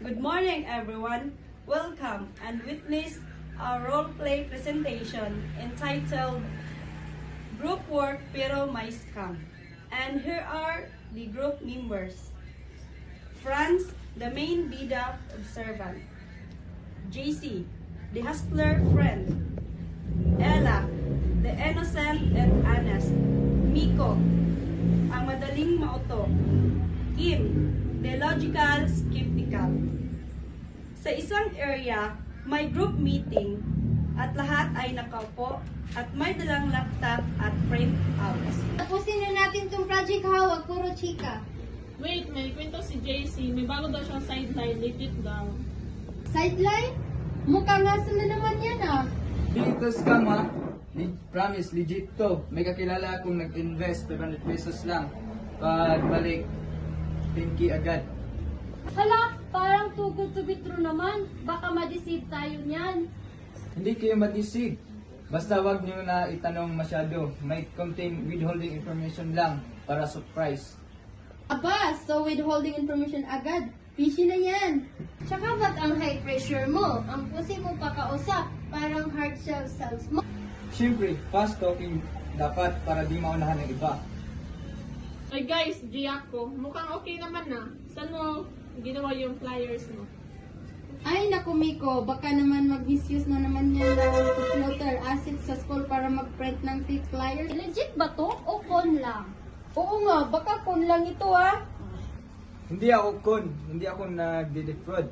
Good morning, everyone. Welcome and witness our role-play presentation entitled Group Work Pero May Scam. And here are the group members. Franz, the main bida observant. JC, the hustler friend. Ella, the innocent and honest. Miko, ang madaling mauto. Kim, the logical skeptical. Sa isang area, may group meeting at lahat ay nakaupo at may dalang laptop at printouts. Tapusin na natin tong project hawag, puro chika. Wait, may kwento si JC. May bago daw siyang sideline. Legit daw. Sideline? Mukhang nasa na naman yan ah. Dito scam ha. Promise, legit to. May kakilala akong nag-invest 500 pesos lang. Pagbalik, 10K agad. Hala, parang too good to be true naman. Baka ma-deceive tayo niyan. Hindi kayo ma-deceive. Basta wag nyo na itanong masyado. May contain withholding information lang para surprise. Aba, so withholding information agad. Fishy na yan. Tsaka ba't ang high pressure mo? Ang pusi mo pa kausap. Parang hard shell cells mo. Siyempre, fast talking dapat para di maunahan ng iba. Ay guys, G ako. Mukhang okay naman na. Saan mo ginawa yung flyers mo? Ay, naku Miko, baka naman mag-misuse na naman yan ng floater assets sa school para mag-print ng fake flyers. Legit ba to o con lang? Oo nga, baka con lang ito ah. Hindi ako con. Hindi ako nagde-defraud.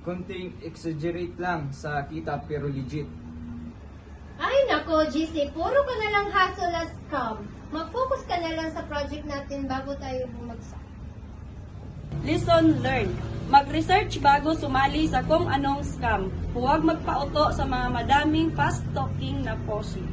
Konting exaggerate lang sa kita pero legit. Ay nako, GC, puro ka na lang hassle as scam. Mag-focus ka na lang sa project natin bago tayo bumagsak. Lesson learned. Mag-research bago sumali sa kung anong scam. Huwag magpauto sa mga madaming fast-talking na posi.